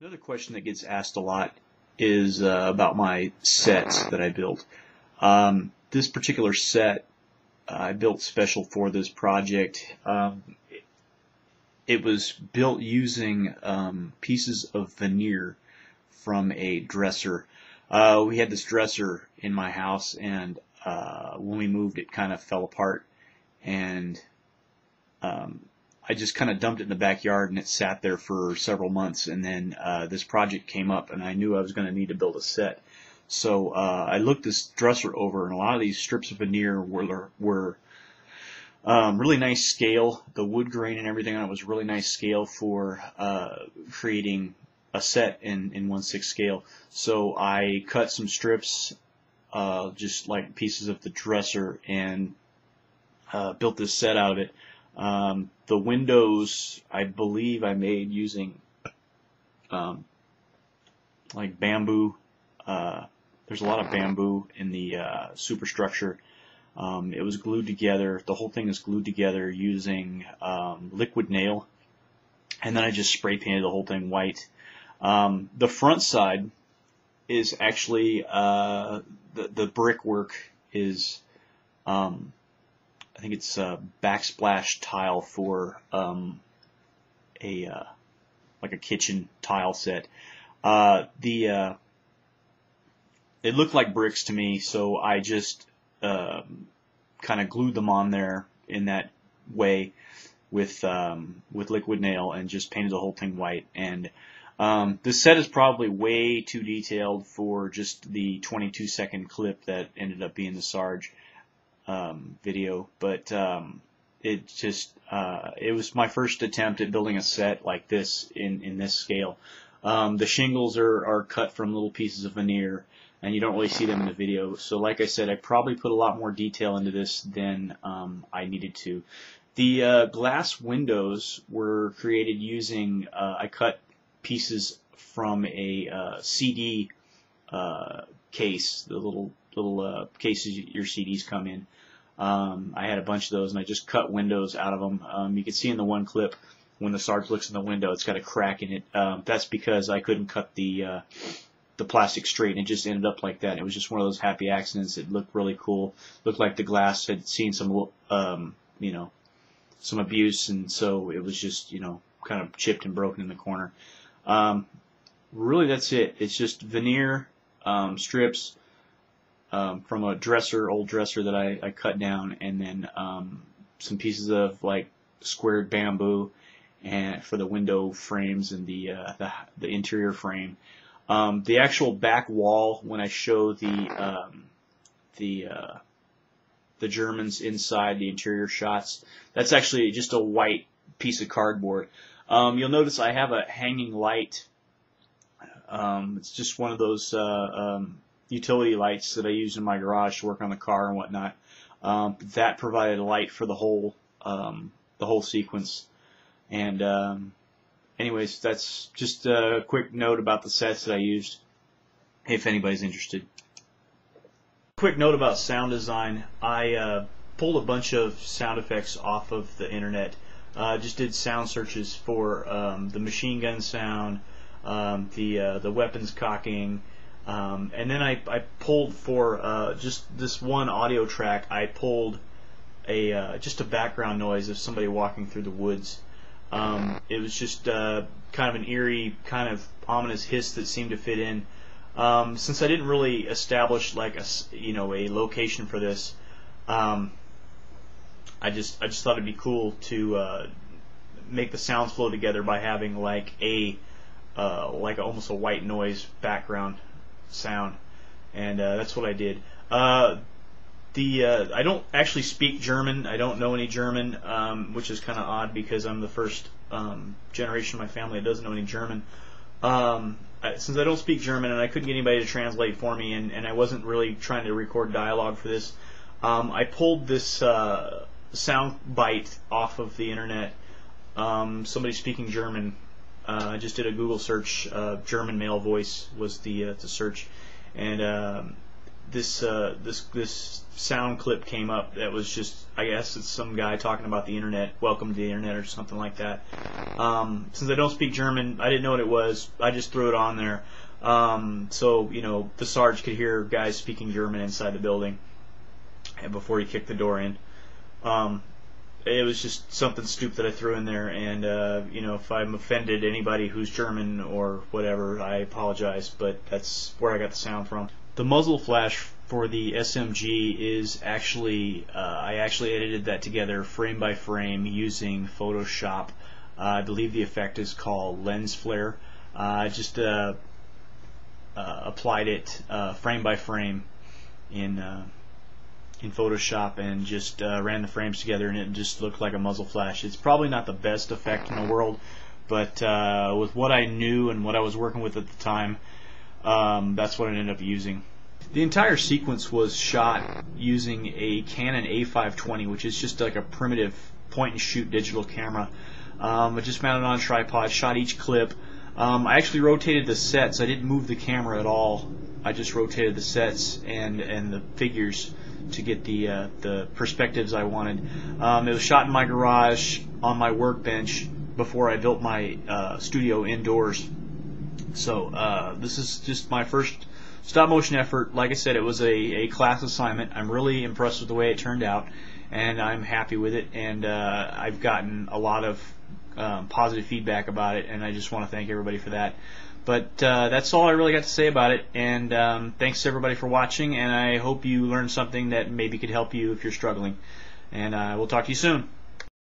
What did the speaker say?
Another question that gets asked a lot is about my sets that I built. This particular set I built special for this project. It was built using pieces of veneer from a dresser. We had this dresser in my house, and when we moved, it kind of fell apart, and I just kind of dumped it in the backyard, and it sat there for several months, and then this project came up, and I knew I was going to need to build a set. So I looked this dresser over, and a lot of these strips of veneer were really nice scale. The wood grain and everything on it was really nice scale for creating a set in 1/6 scale. So I cut some strips, just like pieces of the dresser, and built this set out of it. The windows, I believe I made using like bamboo. There's a lot of bamboo in the superstructure. It was glued together. The whole thing is glued together using liquid nail, and then I just spray painted the whole thing white. The front side is actually the brickwork is I think it's backsplash tile for like a kitchen tile set. It looked like bricks to me, so I just kind of glued them on there in that way with liquid nail and just painted the whole thing white. And this set is probably way too detailed for just the 22-second clip that ended up being the Sarge video, but it was my first attempt at building a set like this in this scale. The shingles are cut from little pieces of veneer, and you don't really see them in the video. So like I said, I probably put a lot more detail into this than I needed to. The glass windows were created using, I cut pieces from a CD case, the little cases your CDs come in. I had a bunch of those, and I just cut windows out of them. You can see in the one clip when the Sarge looks in the window, it's got a crack in it. That's because I couldn't cut the plastic straight, and it just ended up like that. It was just one of those happy accidents. It looked really cool. Looked like the glass had seen some, some abuse, and so it was just, kind of chipped and broken in the corner. Really, that's it. It's just veneer strips from a old dresser that I cut down, and then some pieces of like squared bamboo and for the window frames and the interior frame. The actual back wall, when I show the Germans inside the interior shots, that's actually just a white piece of cardboard. You'll notice I have a hanging light. It's just one of those utility lights that I use in my garage to work on the car and whatnot. That provided a light for the whole sequence. And anyways, that's just a quick note about the sets that I used, if anybody's interested. Quick note about sound design. I pulled a bunch of sound effects off of the internet. Just did sound searches for the machine gun sound, the weapons cocking, and then I pulled for just this one audio track. I pulled just a background noise of somebody walking through the woods. It was just kind of an eerie, kind of ominous hiss that seemed to fit in. Since I didn't really establish like a location for this, I just thought it'd be cool to make the sounds flow together by having like almost a white noise background sound, and that's what I did. I don't actually speak German. I don't know any German, which is kind of odd because I'm the first generation of my family that doesn't know any German. Since I don't speak German and I couldn't get anybody to translate for me, and I wasn't really trying to record dialogue for this, I pulled this sound bite off of the internet. Somebody speaking German. I just did a Google search. German male voice was the search, and this sound clip came up that was just, I guess it's some guy talking about the internet, welcome to the internet or something like that. Since I don't speak German, I didn't know what it was. I just threw it on there. So, you know, the Sarge could hear guys speaking German inside the building and before he kicked the door in. It was just something stupid that I threw in there, and you know, if I'm offended anybody who's German or whatever, I apologize, but that's where I got the sound from. The muzzle flash for the SMG is actually, I actually edited that together frame by frame using Photoshop. I believe the effect is called lens flare. I just applied it frame by frame in Photoshop and just ran the frames together, and it just looked like a muzzle flash. It's probably not the best effect in the world, but with what I knew and what I was working with at the time, that's what I ended up using. The entire sequence was shot using a Canon A520, which is just like a primitive point-and-shoot digital camera. I just mounted on a tripod, shot each clip. I actually rotated the sets. I didn't move the camera at all. I just rotated the sets and the figures to get the perspectives I wanted. It was shot in my garage on my workbench before I built my studio indoors. So this is just my first stop motion effort. Like I said, it was a class assignment. I'm really impressed with the way it turned out, and I'm happy with it, and I've gotten a lot of positive feedback about it, and I just want to thank everybody for that. But that's all I really got to say about it, and thanks to everybody for watching, and I hope you learned something that maybe could help you if you're struggling, and we'll talk to you soon.